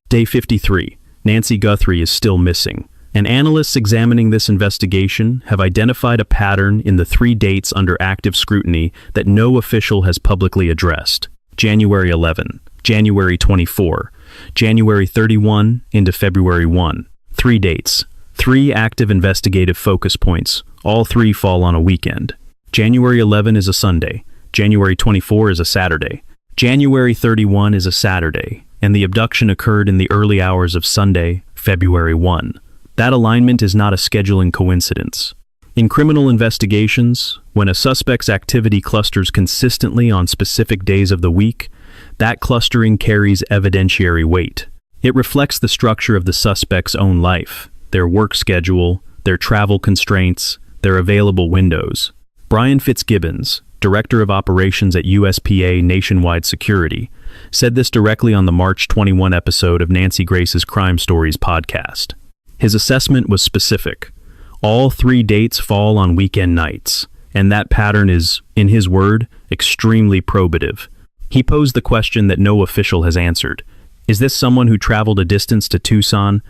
Day 53. Nancy Guthrie is still missing. And analysts examining this investigation have identified a pattern in the 3 dates under active scrutiny that no official has publicly addressed. January 11, January 24, January 31 into February 1. 3 dates. 3 active investigative focus points. All 3 fall on a weekend. January 11 is a Sunday. January 24 is a Saturday. January 31 is a Saturday, and the abduction occurred in the early hours of Sunday, February 1. That alignment is not a scheduling coincidence. In criminal investigations, when a suspect's activity clusters consistently on specific days of the week, that clustering carries evidentiary weight. It reflects the structure of the suspect's own life, their work schedule, their travel constraints, their available windows. Brian Fitzgibbons, Director of Operations at USPA Nationwide Security, said this directly on the March 21 episode of Nancy Grace's Crime Stories podcast. His assessment was specific. All 3 dates fall on weekend nights, and that pattern is, in his word, extremely probative. He posed the question that no official has answered. Is this someone who traveled a distance to Tucson?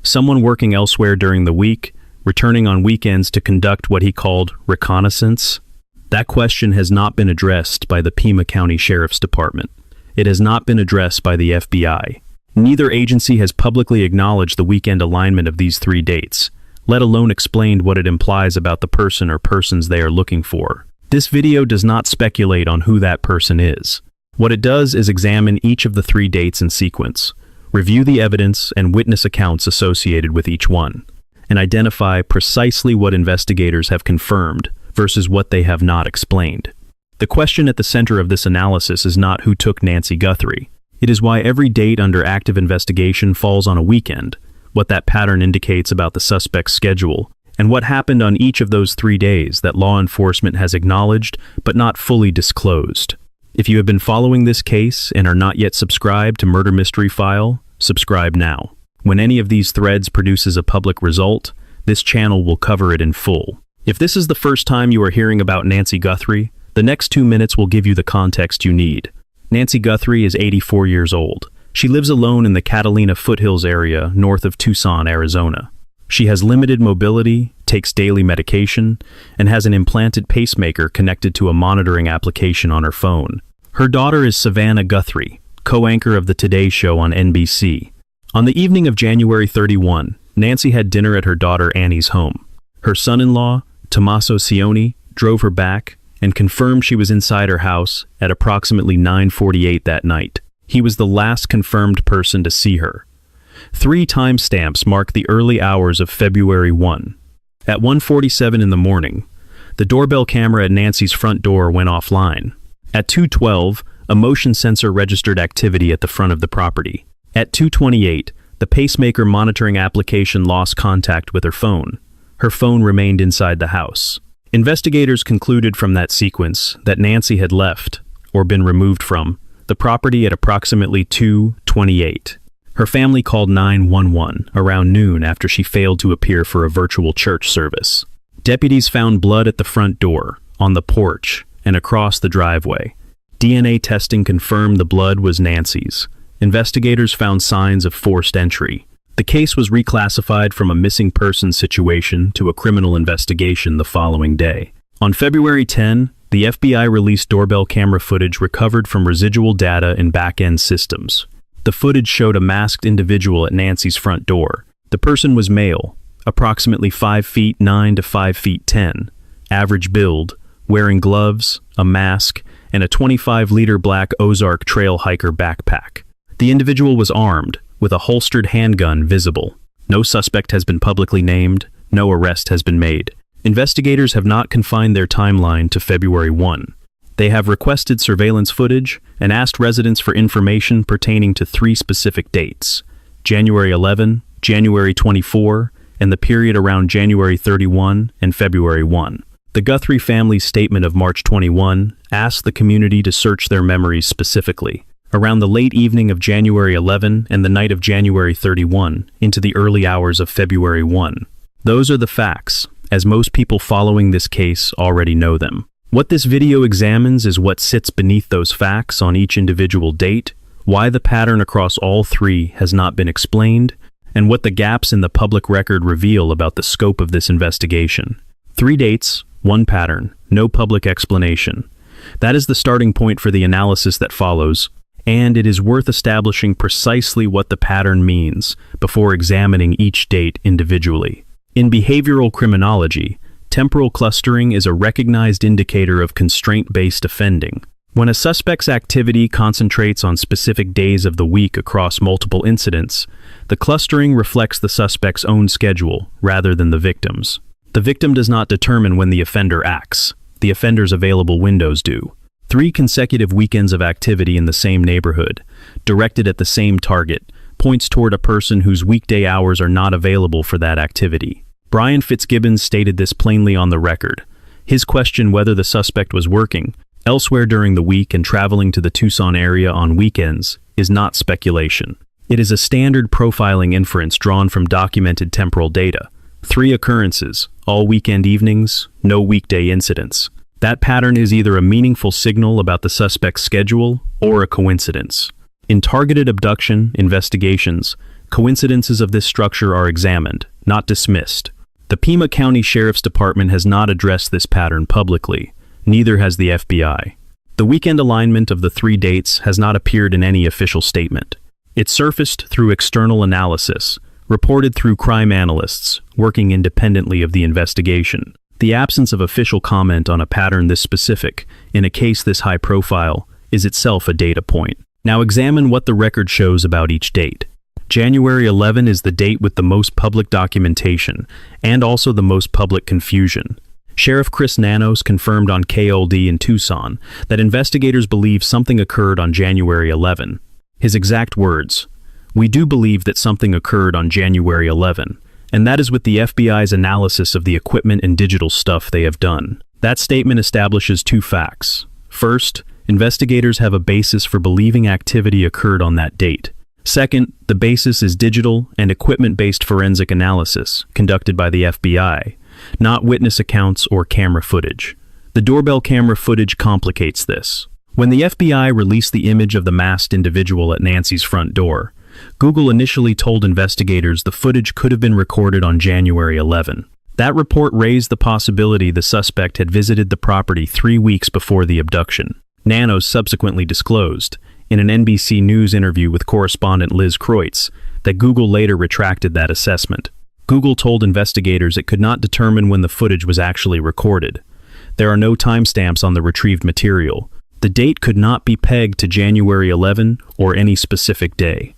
Someone working elsewhere during the week, returning on weekends to conduct what he called reconnaissance? That question has not been addressed by the Pima County Sheriff's Department. It has not been addressed by the FBI. Neither agency has publicly acknowledged the weekend alignment of these 3 dates, let alone explained what it implies about the person or persons they are looking for. This video does not speculate on who that person is. What it does is examine each of the 3 dates in sequence, review the evidence and witness accounts associated with each one, and identify precisely what investigators have confirmed versus what they have not explained. The question at the center of this analysis is not who took Nancy Guthrie. It is why every date under active investigation falls on a weekend, what that pattern indicates about the suspect's schedule, and what happened on each of those 3 days that law enforcement has acknowledged but not fully disclosed. If you have been following this case and are not yet subscribed to Murder Mystery File, subscribe now. When any of these threads produces a public result, this channel will cover it in full. If this is the first time you are hearing about Nancy Guthrie, the next 2 minutes will give you the context you need. Nancy Guthrie is 84 years old. She lives alone in the Catalina foothills area north of Tucson, Arizona. She has limited mobility, takes daily medication, and has an implanted pacemaker connected to a monitoring application on her phone. Her daughter is Savannah Guthrie, co-anchor of the Today Show on NBC. On the evening of January 31, Nancy had dinner at her daughter Annie's home. Her son-in-law, Tommaso Cioni, drove her back and confirmed she was inside her house at approximately 9:48 that night. He was the last confirmed person to see her. 3 timestamps mark the early hours of February 1. At 1:47 in the morning, the doorbell camera at Nancy's front door went offline. At 2:12, a motion sensor registered activity at the front of the property. At 2:28, the pacemaker monitoring application lost contact with her phone. Her phone remained inside the house. Investigators concluded from that sequence that Nancy had left, or been removed from, the property at approximately 2:28. Her family called 911 around noon after she failed to appear for a virtual church service. Deputies found blood at the front door, on the porch, and across the driveway. DNA testing confirmed the blood was Nancy's. Investigators found signs of forced entry. The case was reclassified from a missing persons situation to a criminal investigation the following day. On February 10, the FBI released doorbell camera footage recovered from residual data in back-end systems. The footage showed a masked individual at Nancy's front door. The person was male, approximately 5 feet 9 to 5 feet 10, average build, wearing gloves, a mask, and a 25-liter black Ozark Trail hiker backpack. The individual was armed, with a holstered handgun visible. No suspect has been publicly named, no arrest has been made. Investigators have not confined their timeline to February 1. They have requested surveillance footage and asked residents for information pertaining to 3 specific dates: January 11, January 24, and the period around January 31 and February 1. The Guthrie family's statement of March 21 asked the community to search their memories specifically, around the late evening of January 11 and the night of January 31 into the early hours of February 1. Those are the facts, as most people following this case already know them. What this video examines is what sits beneath those facts on each individual date, why the pattern across all three has not been explained, and what the gaps in the public record reveal about the scope of this investigation. 3 dates, 1 pattern, no public explanation. That is the starting point for the analysis that follows, and it is worth establishing precisely what the pattern means before examining each date individually. In behavioral criminology, temporal clustering is a recognized indicator of constraint-based offending. When a suspect's activity concentrates on specific days of the week across multiple incidents, the clustering reflects the suspect's own schedule rather than the victim's. The victim does not determine when the offender acts. The offender's available windows do. 3 consecutive weekends of activity in the same neighborhood, directed at the same target, points toward a person whose weekday hours are not available for that activity. Brian Fitzgibbons stated this plainly on the record. His question whether the suspect was working elsewhere during the week and traveling to the Tucson area on weekends is not speculation. It is a standard profiling inference drawn from documented temporal data. 3 occurrences, all weekend evenings, no weekday incidents. That pattern is either a meaningful signal about the suspect's schedule or a coincidence. In targeted abduction investigations, coincidences of this structure are examined, not dismissed. The Pima County Sheriff's Department has not addressed this pattern publicly. Neither has the FBI. The weekend alignment of the 3 dates has not appeared in any official statement. It surfaced through external analysis, reported through crime analysts working independently of the investigation. The absence of official comment on a pattern this specific, in a case this high profile, is itself a data point. Now examine what the record shows about each date. January 11 is the date with the most public documentation, and also the most public confusion. Sheriff Chris Nanos confirmed on KLD in Tucson that investigators believe something occurred on January 11. His exact words, "We do believe that something occurred on January 11, and that is with the FBI's analysis of the equipment and digital stuff they have done." That statement establishes 2 facts. First, investigators have a basis for believing activity occurred on that date. Second, the basis is digital and equipment-based forensic analysis conducted by the FBI, not witness accounts or camera footage. The doorbell camera footage complicates this. When the FBI released the image of the masked individual at Nancy's front door, Google initially told investigators the footage could have been recorded on January 11. That report raised the possibility the suspect had visited the property 3 weeks before the abduction. Nanos subsequently disclosed, in an NBC News interview with correspondent Liz Kreutz, that Google later retracted that assessment. Google told investigators it could not determine when the footage was actually recorded. There are no timestamps on the retrieved material. The date could not be pegged to January 11 or any specific day.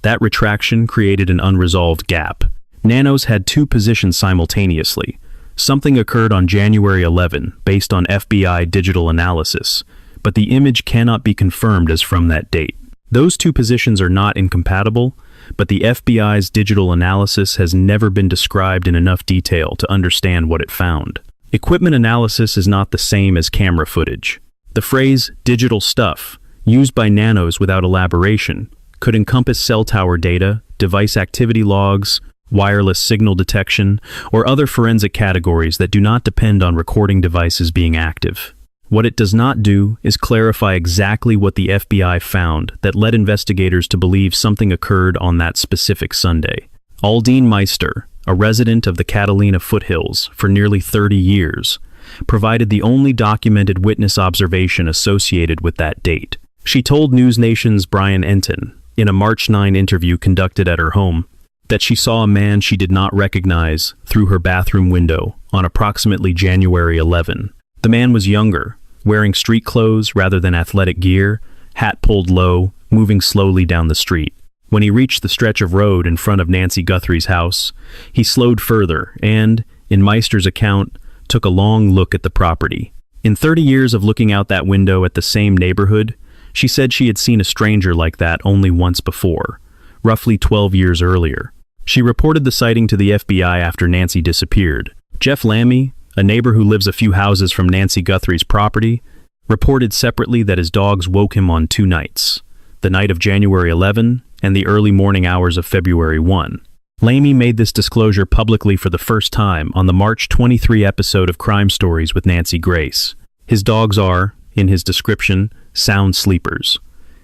That retraction created an unresolved gap. Nanos had 2 positions simultaneously. Something occurred on January 11 based on FBI digital analysis, but the image cannot be confirmed as from that date. Those 2 positions are not incompatible, but the FBI's digital analysis has never been described in enough detail to understand what it found. Equipment analysis is not the same as camera footage. The phrase digital stuff, used by Nanos without elaboration, could encompass cell tower data, device activity logs, wireless signal detection, or other forensic categories that do not depend on recording devices being active. What it does not do is clarify exactly what the FBI found that led investigators to believe something occurred on that specific Sunday. Aldine Meister, a resident of the Catalina foothills for nearly 30 years, provided the only documented witness observation associated with that date. She told News Nation's Brian Enton, in a March 9 interview conducted at her home, that she saw a man she did not recognize through her bathroom window on approximately January 11. The man was younger, wearing street clothes rather than athletic gear, hat pulled low, moving slowly down the street. When he reached the stretch of road in front of Nancy Guthrie's house, he slowed further and, in Meister's account, took a long look at the property. In 30 years of looking out that window at the same neighborhood, she said she had seen a stranger like that only once before, roughly 12 years earlier. She reported the sighting to the FBI after Nancy disappeared. Jeff Lammy, a neighbor who lives a few houses from Nancy Guthrie's property, reported separately that his dogs woke him on 2 nights, the night of January 11 and the early morning hours of February 1. Lammy made this disclosure publicly for the first time on the March 23 episode of Crime Stories with Nancy Grace. His dogs are, in his description, sound sleepers.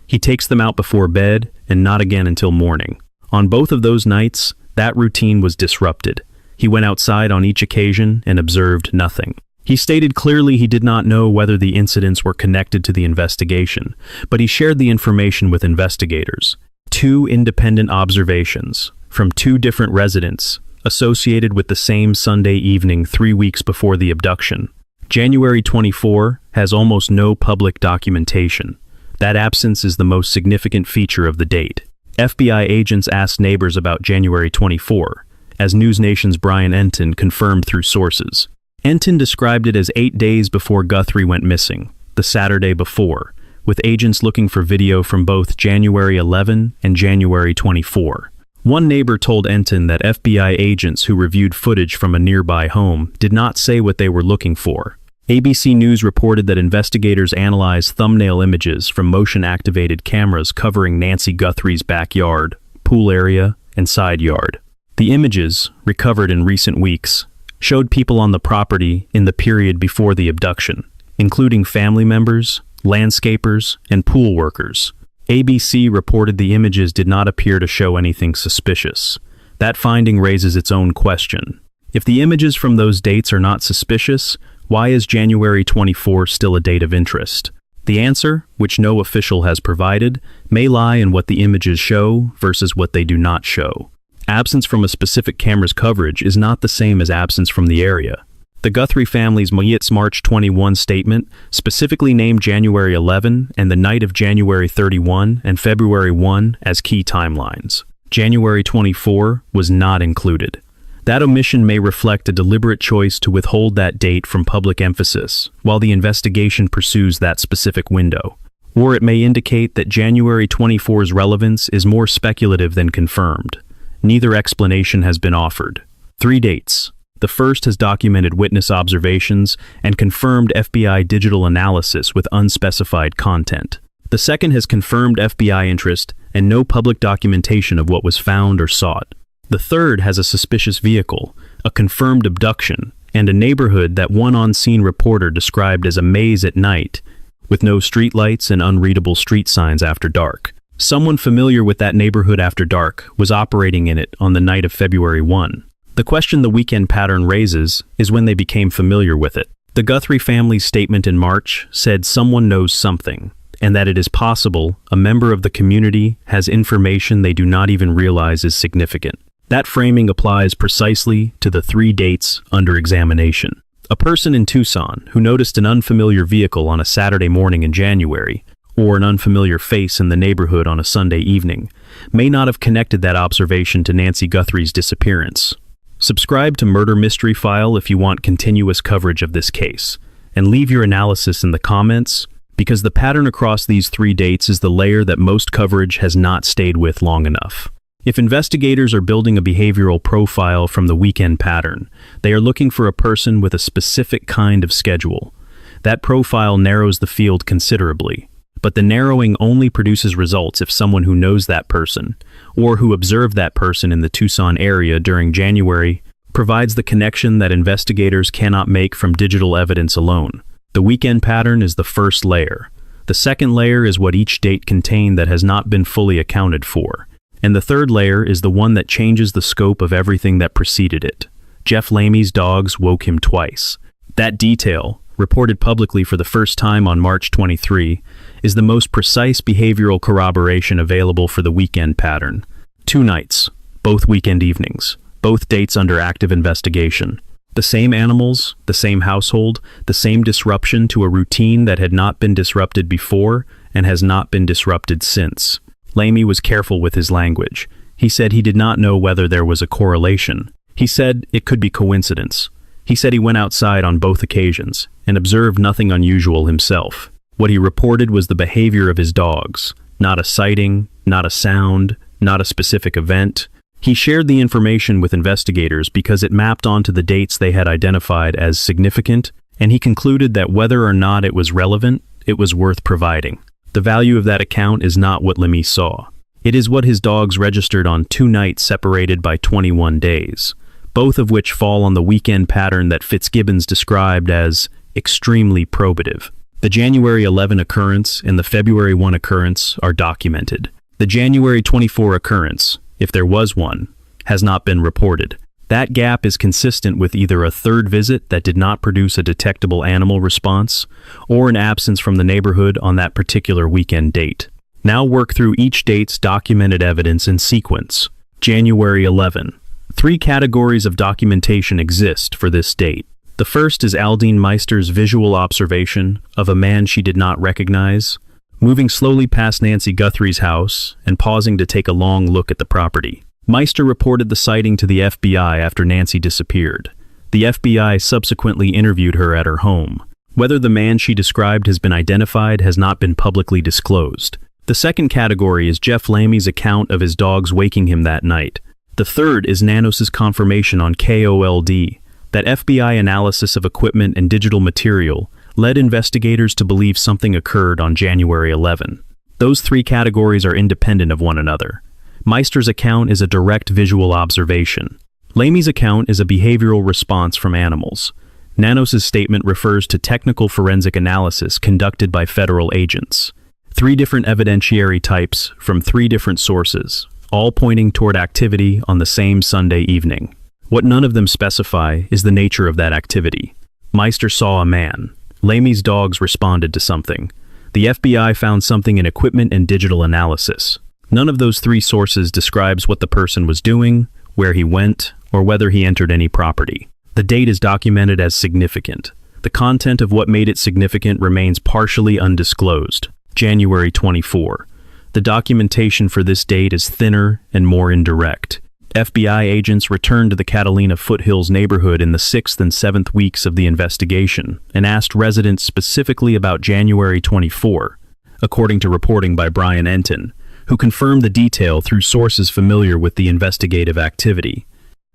He takes them out before bed and not again until morning. On both of those nights, that routine was disrupted. He went outside on each occasion and observed nothing. He stated clearly he did not know whether the incidents were connected to the investigation, but he shared the information with investigators. 2 independent observations from 2 different residents associated with the same Sunday evening 3 weeks before the abduction. January 24 has almost no public documentation. That absence is the most significant feature of the date. FBI agents asked neighbors about January 24, as News Nation's Brian Enton confirmed through sources. Enton described it as 8 days before Guthrie went missing, the Saturday before, with agents looking for video from both January 11 and January 24. One neighbor told Enton that FBI agents who reviewed footage from a nearby home did not say what they were looking for. ABC News reported that investigators analyzed thumbnail images from motion-activated cameras covering Nancy Guthrie's backyard, pool area, and side yard. The images, recovered in recent weeks, showed people on the property in the period before the abduction, including family members, landscapers, and pool workers. ABC reported the images did not appear to show anything suspicious. That finding raises its own question. If the images from those dates are not suspicious, why is January 24 still a date of interest? The answer, which no official has provided, may lie in what the images show versus what they do not show. Absence from a specific camera's coverage is not the same as absence from the area. The Guthrie family's March 21 statement specifically named January 11 and the night of January 31 and February 1 as key timelines. January 24 was not included. That omission may reflect a deliberate choice to withhold that date from public emphasis while the investigation pursues that specific window. Or it may indicate that January 24's relevance is more speculative than confirmed. Neither explanation has been offered. 3 dates. The first has documented witness observations and confirmed FBI digital analysis with unspecified content. The second has confirmed FBI interest and no public documentation of what was found or sought. The third has a suspicious vehicle, a confirmed abduction, and a neighborhood that one on-scene reporter described as a maze at night, with no streetlights and unreadable street signs after dark. Someone familiar with that neighborhood after dark was operating in it on the night of February 1. The question the weekend pattern raises is when they became familiar with it. The Guthrie family's statement in March said someone knows something, and that it is possible a member of the community has information they do not even realize is significant. That framing applies precisely to the 3 dates under examination. A person in Tucson who noticed an unfamiliar vehicle on a Saturday morning in January, or an unfamiliar face in the neighborhood on a Sunday evening, may not have connected that observation to Nancy Guthrie's disappearance. Subscribe to Murder Mystery File if you want continuous coverage of this case, and leave your analysis in the comments, because the pattern across these 3 dates is the layer that most coverage has not stayed with long enough. If investigators are building a behavioral profile from the weekend pattern, they are looking for a person with a specific kind of schedule. That profile narrows the field considerably, but the narrowing only produces results if someone who knows that person, or who observed that person in the Tucson area during January, provides the connection that investigators cannot make from digital evidence alone. The weekend pattern is the first layer. The second layer is what each date contained that has not been fully accounted for. And the third layer is the one that changes the scope of everything that preceded it. Jeff Lamey's dogs woke him twice. That detail, reported publicly for the first time on March 23, is the most precise behavioral corroboration available for the weekend pattern. 2 nights, both weekend evenings, both dates under active investigation. The same animals, the same household, the same disruption to a routine that had not been disrupted before and has not been disrupted since. Lamey was careful with his language. He said he did not know whether there was a correlation. He said it could be coincidence. He said he went outside on both occasions and observed nothing unusual himself. What he reported was the behavior of his dogs, not a sighting, not a sound, not a specific event. He shared the information with investigators because it mapped onto the dates they had identified as significant, and he concluded that whether or not it was relevant, it was worth providing. The value of that account is not what Lamey saw. It is what his dogs registered on 2 nights separated by 21 days, both of which fall on the weekend pattern that Fitzgibbons described as extremely probative. The The January 11 occurrence and the February 1 occurrence are documented. The January 24 occurrence, if there was one, has not been reported. That gap is consistent with either a third visit that did not produce a detectable animal response or an absence from the neighborhood on that particular weekend date. Now work through each date's documented evidence in sequence. January 11. 3 categories of documentation exist for this date. The first is Aldine Meister's visual observation of a man she did not recognize, moving slowly past Nancy Guthrie's house and pausing to take a long look at the property. Meister reported the sighting to the FBI after Nancy disappeared. The FBI subsequently interviewed her at her home. Whether the man she described has been identified has not been publicly disclosed. The second category is Jeff Lamy's account of his dogs waking him that night. The third is Nanos's confirmation on KOLD that FBI analysis of equipment and digital material led investigators to believe something occurred on January 11. Those 3 categories are independent of one another. Meister's account is a direct visual observation. Lamy's account is a behavioral response from animals. Nanos's statement refers to technical forensic analysis conducted by federal agents. 3 different evidentiary types from 3 different sources, all pointing toward activity on the same Sunday evening. What none of them specify is the nature of that activity. Meister saw a man. Lamy's dogs responded to something. The FBI found something in equipment and digital analysis. None of those 3 sources describes what the person was doing, where he went, or whether he entered any property. The date is documented as significant. The content of what made it significant remains partially undisclosed. January 24. The documentation for this date is thinner and more indirect. FBI agents returned to the Catalina Foothills neighborhood in the 6th and 7th weeks of the investigation and asked residents specifically about January 24, according to reporting by Brian Enton, who confirmed the detail through sources familiar with the investigative activity.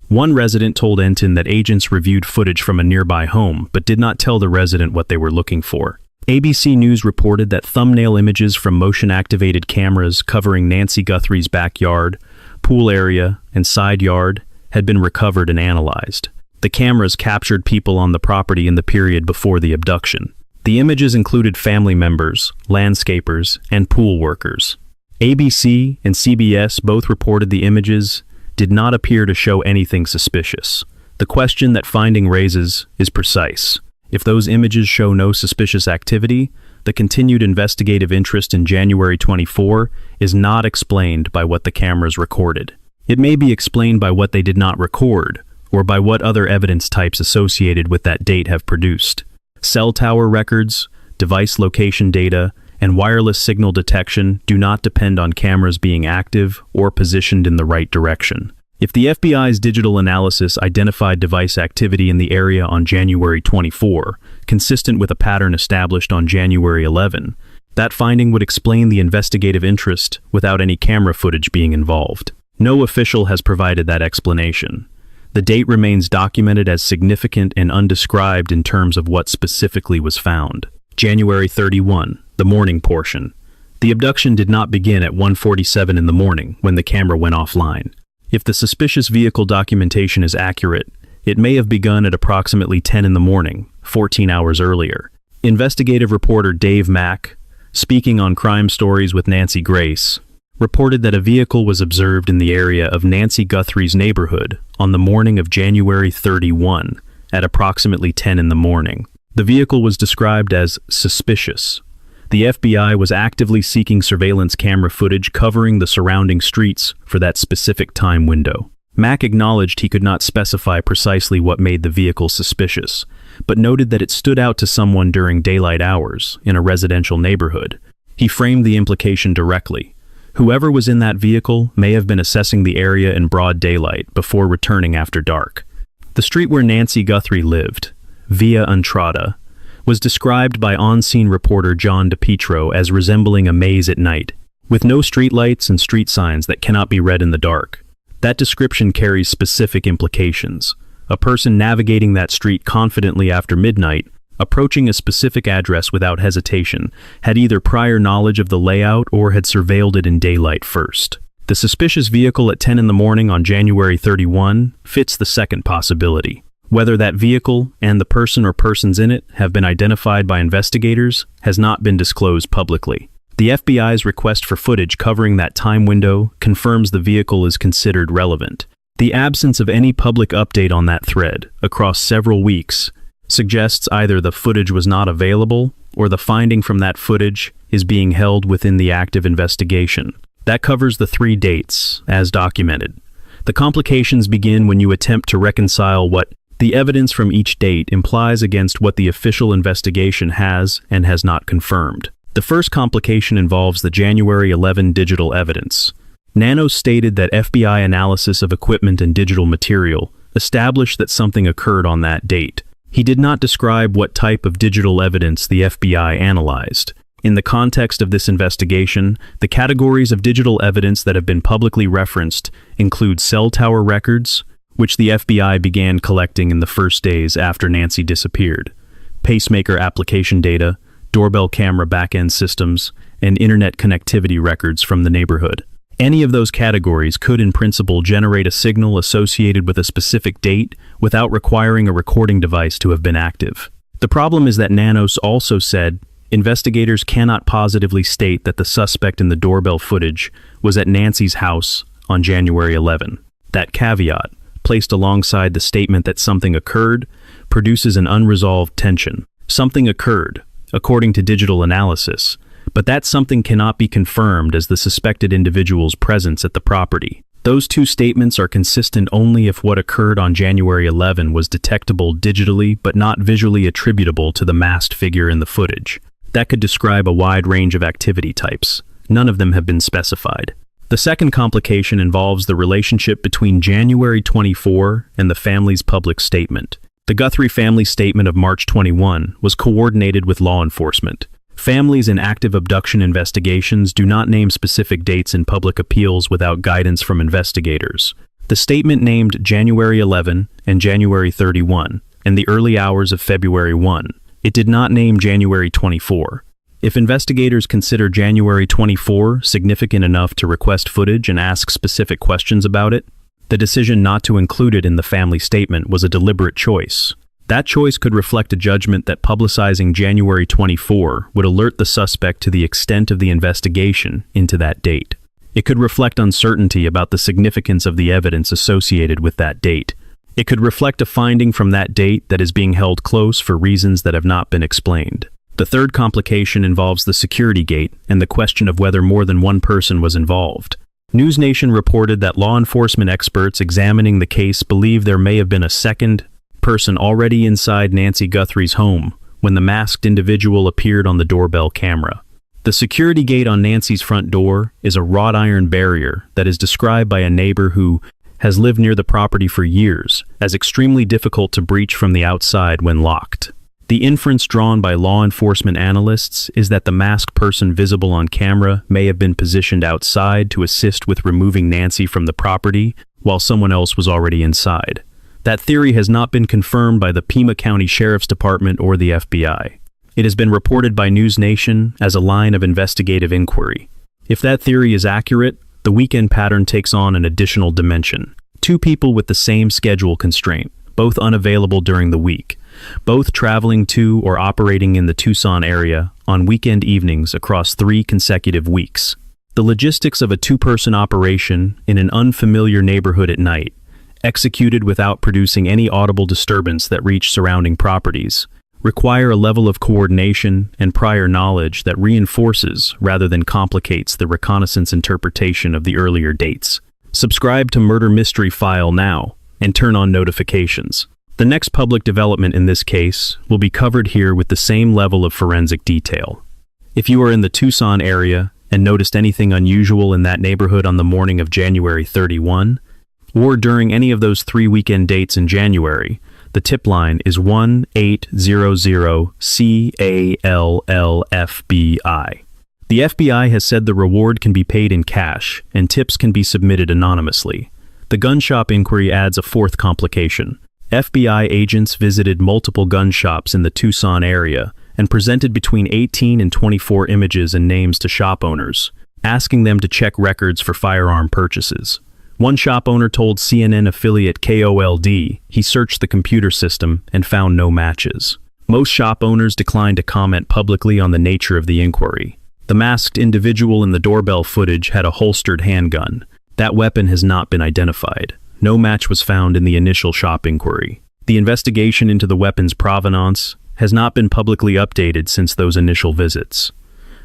One resident told Enton that agents reviewed footage from a nearby home but did not tell the resident what they were looking for. ABC News reported that thumbnail images from motion-activated cameras covering Nancy Guthrie's backyard, pool area, and side yard had been recovered and analyzed. The cameras captured people on the property in the period before the abduction. The images included family members, landscapers, and pool workers. ABC and CBS both reported the images did not appear to show anything suspicious. The question that finding raises is precise. If those images show no suspicious activity, the continued investigative interest in January 24 is not explained by what the cameras recorded. It may be explained by what they did not record, or by what other evidence types associated with that date have produced. Cell tower records, device location data, and wireless signal detection do not depend on cameras being active or positioned in the right direction. If the FBI's digital analysis identified device activity in the area on January 24, consistent with a pattern established on January 11, that finding would explain the investigative interest without any camera footage being involved. No official has provided that explanation. The date remains documented as significant and undescribed in terms of what specifically was found. January 31, the morning portion. The abduction did not begin at 1:47 in the morning when the camera went offline. If the suspicious vehicle documentation is accurate, it may have begun at approximately 10 in the morning, 14 hours earlier. Investigative reporter Dave Mack, speaking on Crime Stories with Nancy Grace, reported that a vehicle was observed in the area of Nancy Guthrie's neighborhood on the morning of January 31 at approximately 10 in the morning. The vehicle was described as suspicious. The FBI was actively seeking surveillance camera footage covering the surrounding streets for that specific time window. Mack acknowledged he could not specify precisely what made the vehicle suspicious, but noted that it stood out to someone during daylight hours in a residential neighborhood. He framed the implication directly. Whoever was in that vehicle may have been assessing the area in broad daylight before returning after dark. The street where Nancy Guthrie lived, Via Entrada, was described by on-scene reporter John DePietro as resembling a maze at night, with no streetlights and street signs that cannot be read in the dark. That description carries specific implications. A person navigating that street confidently after midnight, approaching a specific address without hesitation, had either prior knowledge of the layout or had surveilled it in daylight first. The suspicious vehicle at 10 in the morning on January 31 fits the second possibility. Whether that vehicle and the person or persons in it have been identified by investigators has not been disclosed publicly. The FBI's request for footage covering that time window confirms the vehicle is considered relevant. The absence of any public update on that thread across several weeks suggests either the footage was not available or the finding from that footage is being held within the active investigation. That covers the 3 dates, as documented. The complications begin when you attempt to reconcile what the evidence from each date implies against what the official investigation has and has not confirmed. The first complication involves the January 11 digital evidence. Nano stated that FBI analysis of equipment and digital material established that something occurred on that date. He did not describe what type of digital evidence the FBI analyzed. In the context of this investigation, the categories of digital evidence that have been publicly referenced include cell tower records, which the FBI began collecting in the first days after Nancy disappeared, pacemaker application data, doorbell camera back-end systems, and internet connectivity records from the neighborhood. Any of those categories could in principle generate a signal associated with a specific date without requiring a recording device to have been active. The problem is that Nanos also said investigators cannot positively state that the suspect in the doorbell footage was at Nancy's house on January 11. That caveat, placed alongside the statement that something occurred, produces an unresolved tension. Something occurred, according to digital analysis, but that something cannot be confirmed as the suspected individual's presence at the property. Those two statements are consistent only if what occurred on January 11 was detectable digitally but not visually attributable to the masked figure in the footage. That could describe a wide range of activity types. None of them have been specified. The second complication involves the relationship between January 24 and the family's public statement. The Guthrie family statement of March 21 was coordinated with law enforcement. Families in active abduction investigations do not name specific dates in public appeals without guidance from investigators. The statement named January 11 and January 31 and the early hours of February 1. It did not name January 24. If investigators consider January 24 significant enough to request footage and ask specific questions about it, the decision not to include it in the family statement was a deliberate choice. That choice could reflect a judgment that publicizing January 24 would alert the suspect to the extent of the investigation into that date. It could reflect uncertainty about the significance of the evidence associated with that date. It could reflect a finding from that date that is being held close for reasons that have not been explained. The third complication involves the security gate and the question of whether more than one person was involved. NewsNation reported that law enforcement experts examining the case believe there may have been a second person already inside Nancy Guthrie's home when the masked individual appeared on the doorbell camera. The security gate on Nancy's front door is a wrought iron barrier that is described by a neighbor who has lived near the property for years as extremely difficult to breach from the outside when locked. The inference drawn by law enforcement analysts is that the masked person visible on camera may have been positioned outside to assist with removing Nancy from the property while someone else was already inside. That theory has not been confirmed by the Pima County Sheriff's Department or the FBI. It has been reported by NewsNation as a line of investigative inquiry. If that theory is accurate, the weekend pattern takes on an additional dimension. Two people with the same schedule constraint, both unavailable during the week, both traveling to or operating in the Tucson area on weekend evenings across 3 consecutive weeks. The logistics of a 2-person operation in an unfamiliar neighborhood at night, executed without producing any audible disturbance that reached surrounding properties, require a level of coordination and prior knowledge that reinforces rather than complicates the reconnaissance interpretation of the earlier dates. Subscribe to Murder Mystery File now and turn on notifications. The next public development in this case will be covered here with the same level of forensic detail. If you are in the Tucson area and noticed anything unusual in that neighborhood on the morning of January 31, or during any of those 3 weekend dates in January, the tip line is 1-800-CALL-FBI. The FBI has said the reward can be paid in cash and tips can be submitted anonymously. The gun shop inquiry adds a fourth complication. FBI agents visited multiple gun shops in the Tucson area and presented between 18 and 24 images and names to shop owners, asking them to check records for firearm purchases. One shop owner told CNN affiliate KOLD he searched the computer system and found no matches. Most shop owners declined to comment publicly on the nature of the inquiry. The masked individual in the doorbell footage had a holstered handgun. That weapon has not been identified. No match was found in the initial shop inquiry. The investigation into the weapon's provenance has not been publicly updated since those initial visits.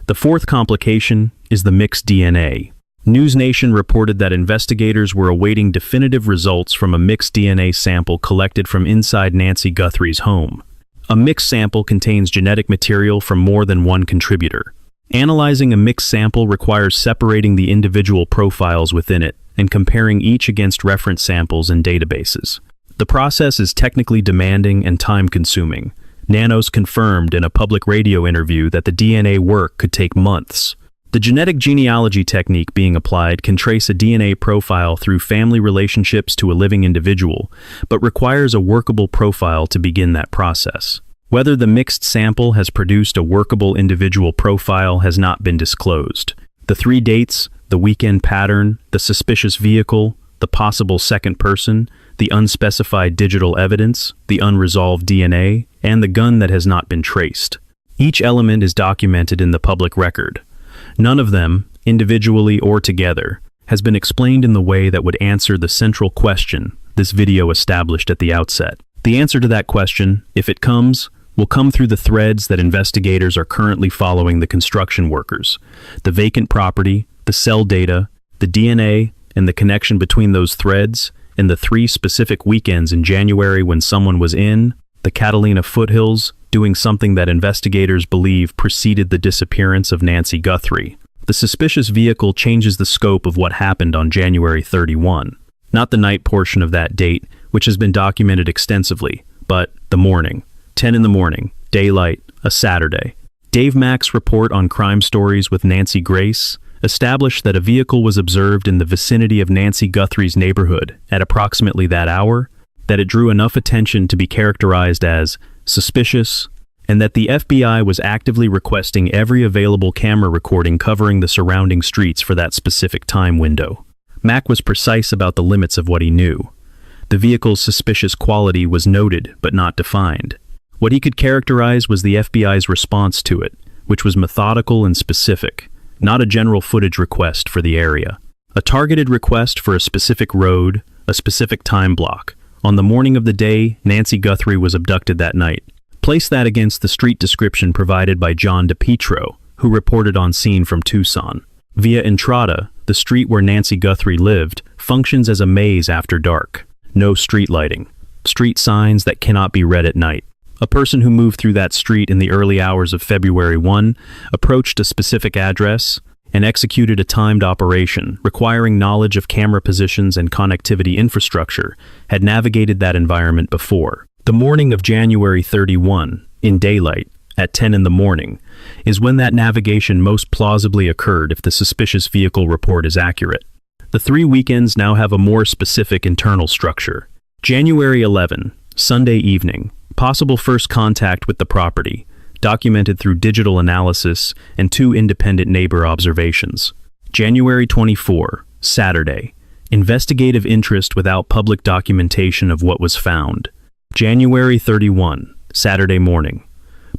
The fourth complication is the mixed DNA. NewsNation reported that investigators were awaiting definitive results from a mixed DNA sample collected from inside Nancy Guthrie's home. A mixed sample contains genetic material from more than one contributor. Analyzing a mixed sample requires separating the individual profiles within it and comparing each against reference samples in databases. The process is technically demanding and time-consuming. Nanos confirmed in a public radio interview that the DNA work could take months. The genetic genealogy technique being applied can trace a DNA profile through family relationships to a living individual, but requires a workable profile to begin that process. Whether the mixed sample has produced a workable individual profile has not been disclosed. The 3 dates, the weekend pattern, the suspicious vehicle, the possible second person, the unspecified digital evidence, the unresolved DNA, and the gun that has not been traced. Each element is documented in the public record. None of them, individually or together, has been explained in the way that would answer the central question this video established at the outset. The answer to that question, if it comes, will come through the threads that investigators are currently following the construction workers: the vacant property, the cell data, the DNA, and the connection between those threads, and the 3 specific weekends in January when someone was in the Catalina foothills doing something that investigators believe preceded the disappearance of Nancy Guthrie. The suspicious vehicle changes the scope of what happened on January 31. Not the night portion of that date, which has been documented extensively, but the morning. 10 in the morning, daylight, a Saturday. Dave Mack's report on Crime Stories with Nancy Grace established that a vehicle was observed in the vicinity of Nancy Guthrie's neighborhood at approximately that hour, that it drew enough attention to be characterized as suspicious, and that the FBI was actively requesting every available camera recording covering the surrounding streets for that specific time window. Mack was precise about the limits of what he knew. The vehicle's suspicious quality was noted but not defined. What he could characterize was the FBI's response to it, which was methodical and specific, not a general footage request for the area. A targeted request for a specific road, a specific time block. On the morning of the day Nancy Guthrie was abducted that night. Place that against the street description provided by John DePietro, who reported on scene from Tucson. Via Entrada, the street where Nancy Guthrie lived, functions as a maze after dark. No street lighting. Street signs that cannot be read at night. A person who moved through that street in the early hours of February 1 approached a specific address and executed a timed operation requiring knowledge of camera positions and connectivity infrastructure, had navigated that environment before. The morning of January 31, in daylight, at 10 in the morning, is when that navigation most plausibly occurred if the suspicious vehicle report is accurate. The 3 weekends now have a more specific internal structure. January 11, Sunday evening, possible first contact with the property, documented through digital analysis and 2 independent neighbor observations. January 24, Saturday, investigative interest without public documentation of what was found. January 31, Saturday morning,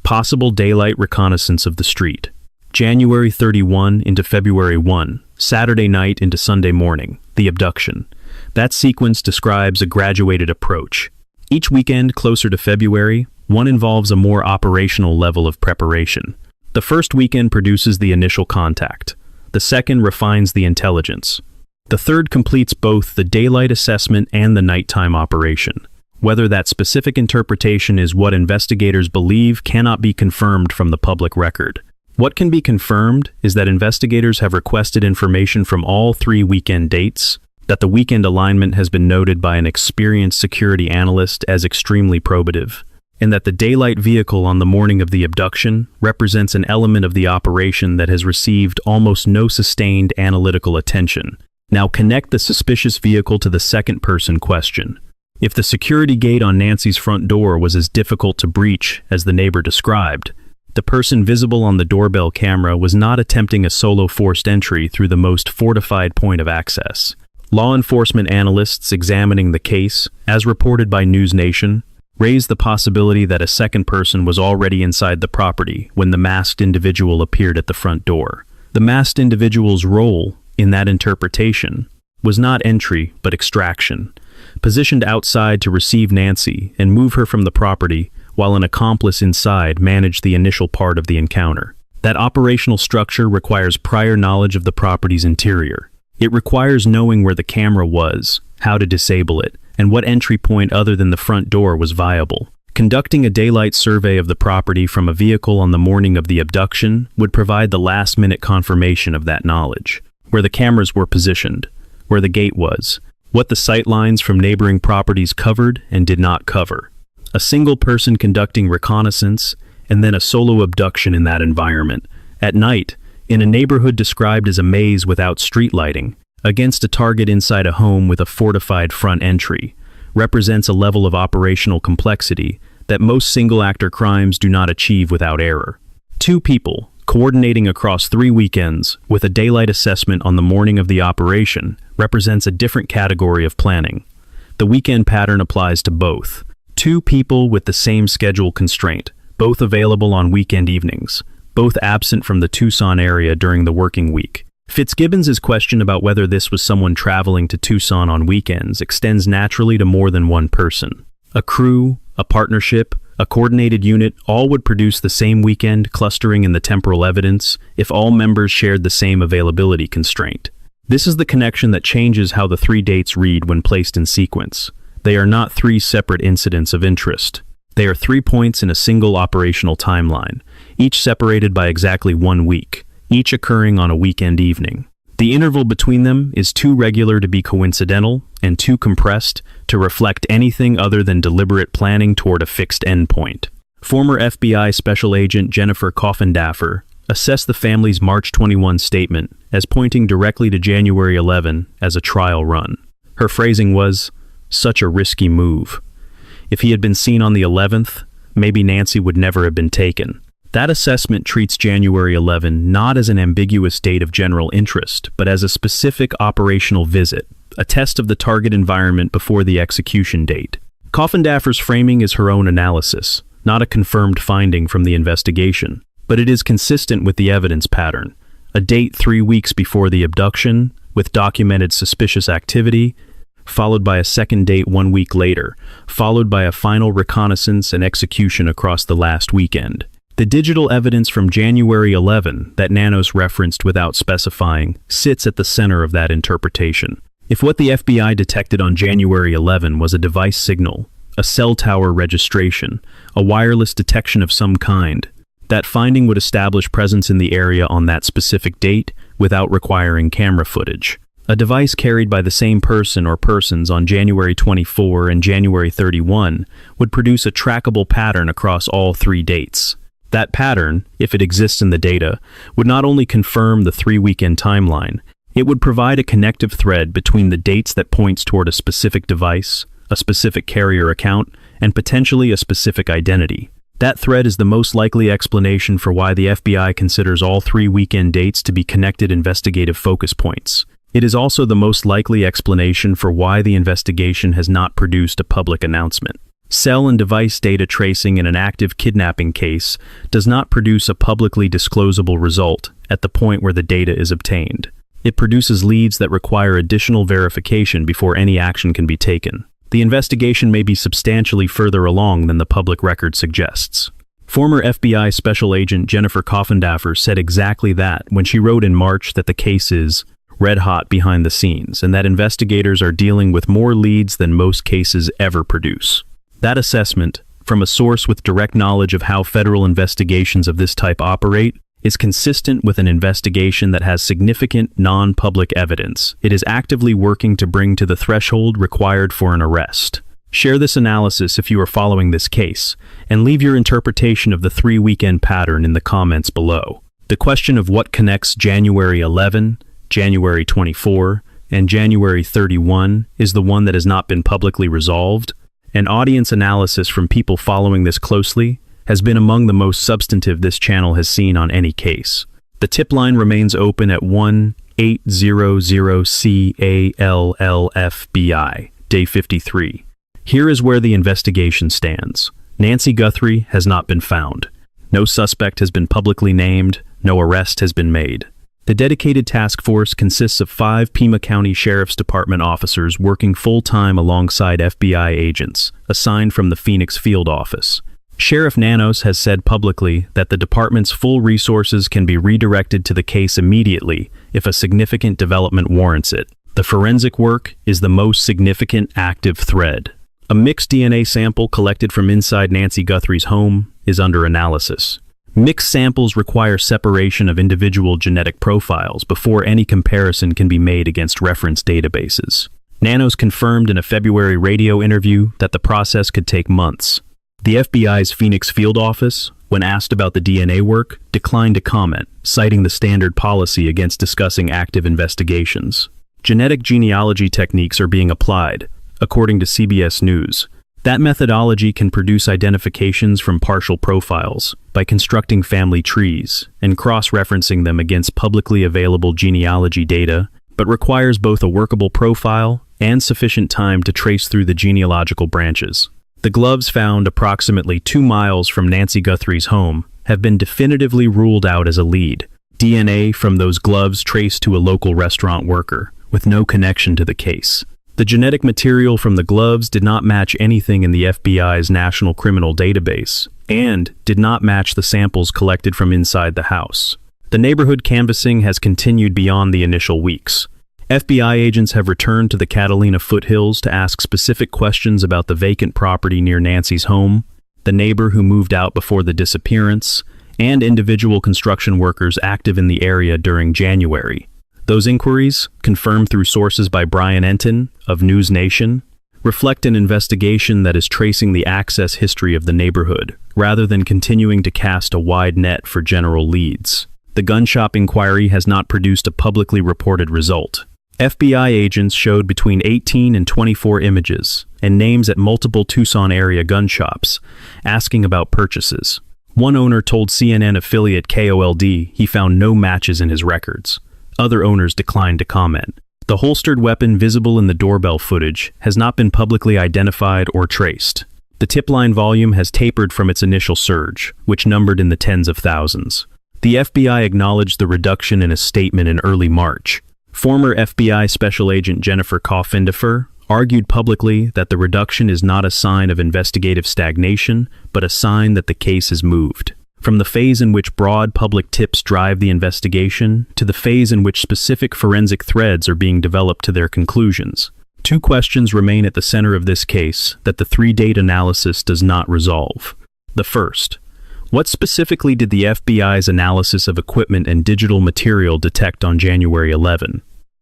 possible daylight reconnaissance of the street. January 31 into February 1, Saturday night into Sunday morning, the abduction. That sequence describes a graduated approach. Each weekend closer to February, one involves a more operational level of preparation. The first weekend produces the initial contact. The second refines the intelligence. The third completes both the daylight assessment and the nighttime operation. Whether that specific interpretation is what investigators believe cannot be confirmed from the public record. What can be confirmed is that investigators have requested information from all 3 weekend dates, that the weekend alignment has been noted by an experienced security analyst as extremely probative, and that the daylight vehicle on the morning of the abduction represents an element of the operation that has received almost no sustained analytical attention. Now connect the suspicious vehicle to the second person question. If the security gate on Nancy's front door was as difficult to breach as the neighbor described, the person visible on the doorbell camera was not attempting a solo forced entry through the most fortified point of access. Law enforcement analysts examining the case, as reported by News Nation, raised the possibility that a second person was already inside the property when the masked individual appeared at the front door. The masked individual's role in that interpretation was not entry but extraction, positioned outside to receive Nancy and move her from the property while an accomplice inside managed the initial part of the encounter. That operational structure requires prior knowledge of the property's interior. It requires knowing where the camera was, how to disable it, and what entry point other than the front door was viable. Conducting a daylight survey of the property from a vehicle on the morning of the abduction would provide the last-minute confirmation of that knowledge. Where the cameras were positioned, where the gate was, what the sight lines from neighboring properties covered and did not cover. A single person conducting reconnaissance, and then a solo abduction in that environment, at night, in a neighborhood described as a maze without street lighting, against a target inside a home with a fortified front entry, represents a level of operational complexity that most single-actor crimes do not achieve without error. Two people, coordinating across 3 weekends with a daylight assessment on the morning of the operation, represents a different category of planning. The weekend pattern applies to both. Two people with the same schedule constraint, both available on weekend evenings, both absent from the Tucson area during the working week. Fitzgibbons's question about whether this was someone traveling to Tucson on weekends extends naturally to more than one person. A crew, a partnership, a coordinated unit all would produce the same weekend clustering in the temporal evidence if all members shared the same availability constraint. This is the connection that changes how the 3 dates read when placed in sequence. They are not 3 separate incidents of interest. They are 3 points in a single operational timeline, each separated by exactly 1 week, each occurring on a weekend evening. The interval between them is too regular to be coincidental and too compressed to reflect anything other than deliberate planning toward a fixed endpoint. Former FBI Special Agent Jennifer Coffindaffer assessed the family's March 21 statement as pointing directly to January 11 as a trial run. Her phrasing was, "Such a risky move. If he had been seen on the 11th, maybe Nancy would never have been taken." That assessment treats January 11 not as an ambiguous date of general interest, but as a specific operational visit, a test of the target environment before the execution date. Coffindaffer's framing is her own analysis, not a confirmed finding from the investigation, but it is consistent with the evidence pattern. A date 3 weeks before the abduction, with documented suspicious activity, followed by a second date 1 week later, followed by a final reconnaissance and execution across the last weekend. The digital evidence from January 11 that Nanos referenced without specifying sits at the center of that interpretation. If what the FBI detected on January 11 was a device signal, a cell tower registration, a wireless detection of some kind, that finding would establish presence in the area on that specific date without requiring camera footage. A device carried by the same person or persons on January 24 and January 31 would produce a trackable pattern across all 3 dates. That pattern, if it exists in the data, would not only confirm the 3-weekend timeline, it would provide a connective thread between the dates that points toward a specific device, a specific carrier account, and potentially a specific identity. That thread is the most likely explanation for why the FBI considers all 3 weekend dates to be connected investigative focus points. It is also the most likely explanation for why the investigation has not produced a public announcement. Cell and device data tracing in an active kidnapping case does not produce a publicly disclosable result at the point where the data is obtained. It produces leads that require additional verification before any action can be taken. The investigation may be substantially further along than the public record suggests. Former FBI Special Agent Jennifer Coffindaffer said exactly that when she wrote in March that the case is red hot behind the scenes and that investigators are dealing with more leads than most cases ever produce. That assessment, from a source with direct knowledge of how federal investigations of this type operate, is consistent with an investigation that has significant non-public evidence it is actively working to bring to the threshold required for an arrest. Share this analysis if you are following this case, and leave your interpretation of the 3-weekend pattern in the comments below. The question of what connects January 11, January 24, and January 31 is the one that has not been publicly resolved. An audience analysis from people following this closely has been among the most substantive this channel has seen on any case. The tip line remains open at 1 800CALLFBI, day 53. Here is where the investigation stands. Nancy Guthrie has not been found. No suspect has been publicly named. No arrest has been made. The dedicated task force consists of 5 Pima County Sheriff's Department officers working full-time alongside FBI agents, assigned from the Phoenix field office. Sheriff Nanos has said publicly that the department's full resources can be redirected to the case immediately if a significant development warrants it. The forensic work is the most significant active thread. A mixed DNA sample collected from inside Nancy Guthrie's home is under analysis. Mixed samples require separation of individual genetic profiles before any comparison can be made against reference databases. Nanos confirmed in a February radio interview that the process could take months. The FBI's Phoenix field office, when asked about the DNA work, declined to comment, citing the standard policy against discussing active investigations. Genetic genealogy techniques are being applied, according to CBS News. That methodology can produce identifications from partial profiles by constructing family trees and cross-referencing them against publicly available genealogy data, but requires both a workable profile and sufficient time to trace through the genealogical branches. The gloves found approximately 2 miles from Nancy Guthrie's home have been definitively ruled out as a lead. DNA from those gloves traced to a local restaurant worker, with no connection to the case. The genetic material from the gloves did not match anything in the FBI's National Criminal Database, and did not match the samples collected from inside the house. The neighborhood canvassing has continued beyond the initial weeks. FBI agents have returned to the Catalina foothills to ask specific questions about the vacant property near Nancy's home, the neighbor who moved out before the disappearance, and individual construction workers active in the area during January. Those inquiries, confirmed through sources by Brian Enton of News Nation, reflect an investigation that is tracing the access history of the neighborhood, rather than continuing to cast a wide net for general leads. The gun shop inquiry has not produced a publicly reported result. FBI agents showed between 18 and 24 images and names at multiple Tucson area gun shops, asking about purchases. One owner told CNN affiliate KOLD he found no matches in his records. Other owners declined to comment. The holstered weapon visible in the doorbell footage has not been publicly identified or traced. The tip line volume has tapered from its initial surge, which numbered in the tens of thousands. The FBI acknowledged the reduction in a statement in early March. Former FBI Special Agent Jennifer Coffindiffer argued publicly that the reduction is not a sign of investigative stagnation, but a sign that the case has moved. From the phase in which broad public tips drive the investigation to the phase in which specific forensic threads are being developed to their conclusions. 2 questions remain at the center of this case that the 3-date analysis does not resolve. The first, what specifically did the FBI's analysis of equipment and digital material detect on January 11?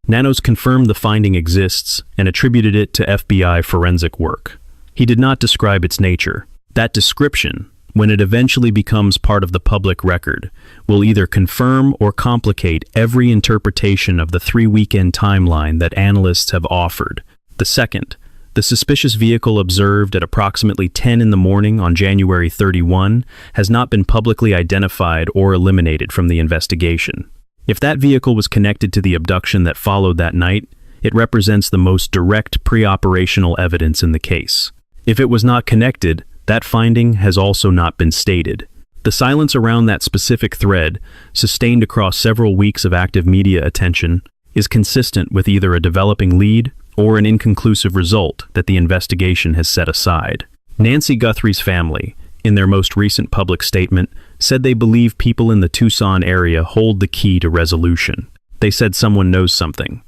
Nanos confirmed the finding exists and attributed it to FBI forensic work. He did not describe its nature. That description, when it eventually becomes part of the public record, will either confirm or complicate every interpretation of the 3-weekend timeline that analysts have offered. The second, the suspicious vehicle observed at approximately 10 in the morning on January 31 has not been publicly identified or eliminated from the investigation. If that vehicle was connected to the abduction that followed that night, it represents the most direct pre-operational evidence in the case. If it was not connected, that finding has also not been stated. The silence around that specific thread, sustained across several weeks of active media attention, is consistent with either a developing lead or an inconclusive result that the investigation has set aside. Nancy Guthrie's family, in their most recent public statement, said they believe people in the Tucson area hold the key to resolution. They said someone knows something.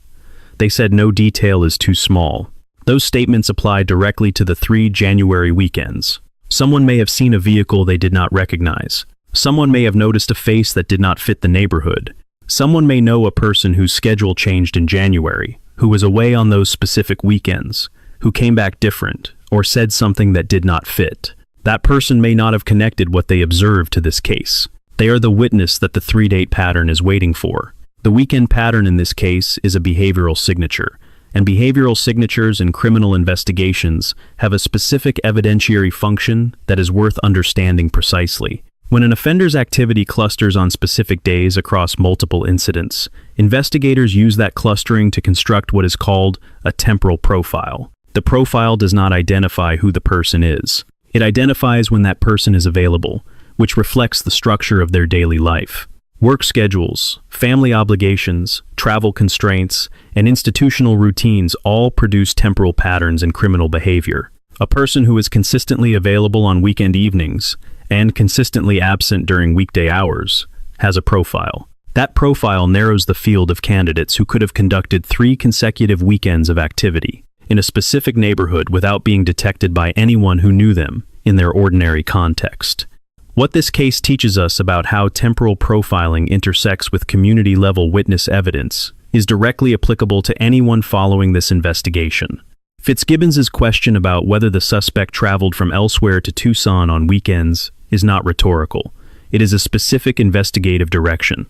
They said no detail is too small. Those statements apply directly to the 3 January weekends. Someone may have seen a vehicle they did not recognize. Someone may have noticed a face that did not fit the neighborhood. Someone may know a person whose schedule changed in January, who was away on those specific weekends, who came back different, or said something that did not fit. That person may not have connected what they observed to this case. They are the witness that the 3-date pattern is waiting for. The weekend pattern in this case is a behavioral signature, and behavioral signatures in criminal investigations have a specific evidentiary function that is worth understanding precisely. When an offender's activity clusters on specific days across multiple incidents, investigators use that clustering to construct what is called a temporal profile. The profile does not identify who the person is. It identifies when that person is available, which reflects the structure of their daily life. Work schedules, family obligations, travel constraints, and institutional routines all produce temporal patterns in criminal behavior. A person who is consistently available on weekend evenings and consistently absent during weekday hours has a profile. That profile narrows the field of candidates who could have conducted 3 consecutive weekends of activity in a specific neighborhood without being detected by anyone who knew them in their ordinary context. What this case teaches us about how temporal profiling intersects with community-level witness evidence is directly applicable to anyone following this investigation. Fitzgibbons's question about whether the suspect traveled from elsewhere to Tucson on weekends is not rhetorical. It is a specific investigative direction.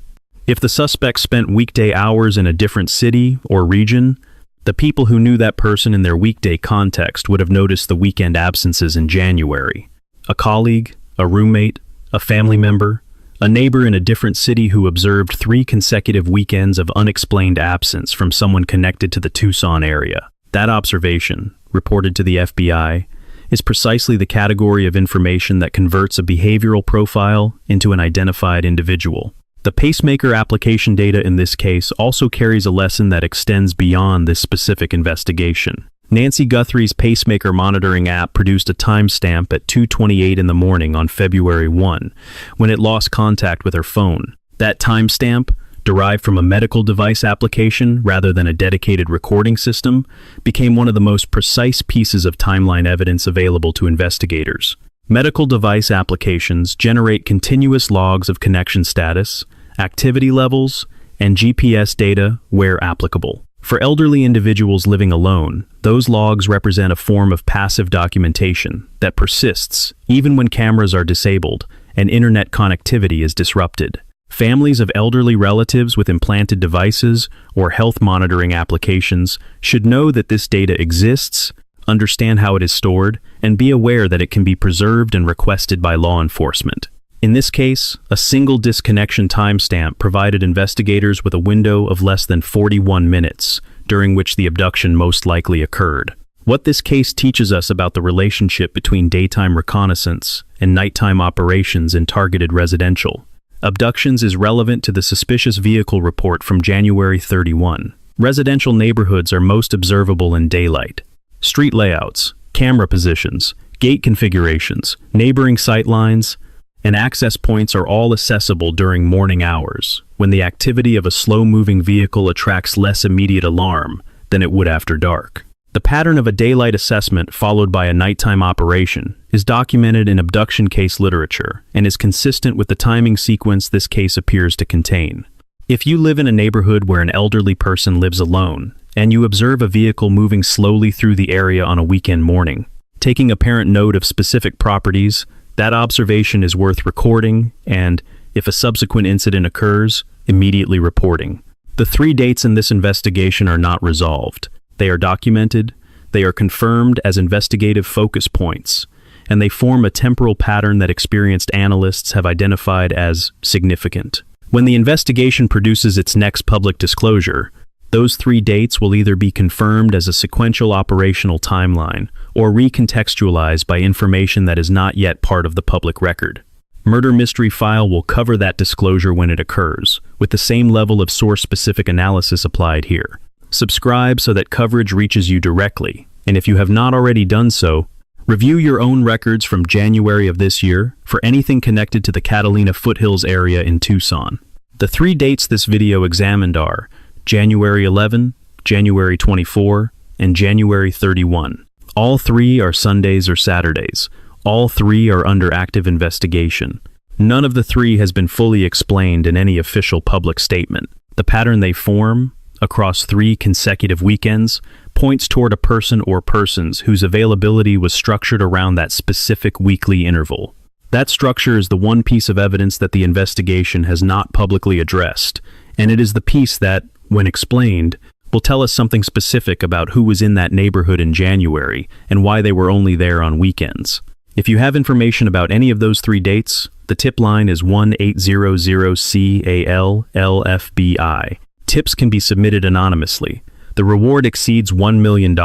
If the suspect spent weekday hours in a different city or region, the people who knew that person in their weekday context would have noticed the weekend absences in January. A colleague, a roommate, a family member, a neighbor in a different city who observed 3 consecutive weekends of unexplained absence from someone connected to the Tucson area. That observation, reported to the FBI, is precisely the category of information that converts a behavioral profile into an identified individual. The pacemaker application data in this case also carries a lesson that extends beyond this specific investigation. Nancy Guthrie's pacemaker monitoring app produced a timestamp at 2:28 in the morning on February 1, when it lost contact with her phone. That timestamp, derived from a medical device application rather than a dedicated recording system, became one of the most precise pieces of timeline evidence available to investigators. Medical device applications generate continuous logs of connection status, activity levels, and GPS data where applicable. For elderly individuals living alone, those logs represent a form of passive documentation that persists even when cameras are disabled and internet connectivity is disrupted. Families of elderly relatives with implanted devices or health monitoring applications should know that this data exists, understand how it is stored, and be aware that it can be preserved and requested by law enforcement. In this case, a single disconnection timestamp provided investigators with a window of less than 41 minutes, during which the abduction most likely occurred. What this case teaches us about the relationship between daytime reconnaissance and nighttime operations in targeted residential abductions is relevant to the suspicious vehicle report from January 31. Residential neighborhoods are most observable in daylight. Street layouts, camera positions, gate configurations, neighboring sight lines, and access points are all accessible during morning hours, when the activity of a slow-moving vehicle attracts less immediate alarm than it would after dark. The pattern of a daylight assessment followed by a nighttime operation is documented in abduction case literature and is consistent with the timing sequence this case appears to contain. If you live in a neighborhood where an elderly person lives alone, and you observe a vehicle moving slowly through the area on a weekend morning, taking apparent note of specific properties, that observation is worth recording and, if a subsequent incident occurs, immediately reporting. The 3 dates in this investigation are not resolved. They are documented, they are confirmed as investigative focus points, and they form a temporal pattern that experienced analysts have identified as significant. When the investigation produces its next public disclosure, those 3 dates will either be confirmed as a sequential operational timeline or recontextualized by information that is not yet part of the public record. Murder Mystery File will cover that disclosure when it occurs, with the same level of source-specific analysis applied here. Subscribe so that coverage reaches you directly, and if you have not already done so, review your own records from January of this year for anything connected to the Catalina Foothills area in Tucson. The 3 dates this video examined are January 11, January 24, and January 31. All 3 are Sundays or Saturdays. All 3 are under active investigation. None of the 3 has been fully explained in any official public statement. The pattern they form, across 3 consecutive weekends, points toward a person or persons whose availability was structured around that specific weekly interval. That structure is the one piece of evidence that the investigation has not publicly addressed, and it is the piece that, when explained, will tell us something specific about who was in that neighborhood in January and why they were only there on weekends. If you have information about any of those 3 dates, The tip line is 1800-CAL-LFBI. Tips can be submitted anonymously. The reward exceeds $1 million.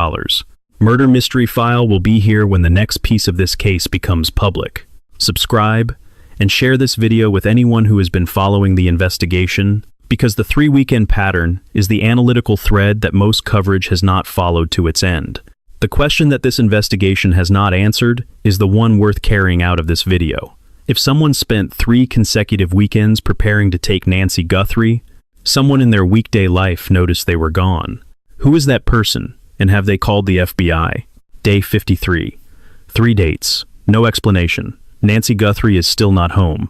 Murder Mystery File will be here when the next piece of this case becomes public. Subscribe and share this video with anyone who has been following the investigation, because the 3-weekend pattern is the analytical thread that most coverage has not followed to its end. The question that this investigation has not answered is the one worth carrying out of this video. If someone spent 3 consecutive weekends preparing to take Nancy Guthrie, someone in their weekday life noticed they were gone. Who is that person, and have they called the FBI? Day 53. 3 dates. No explanation. Nancy Guthrie is still not home.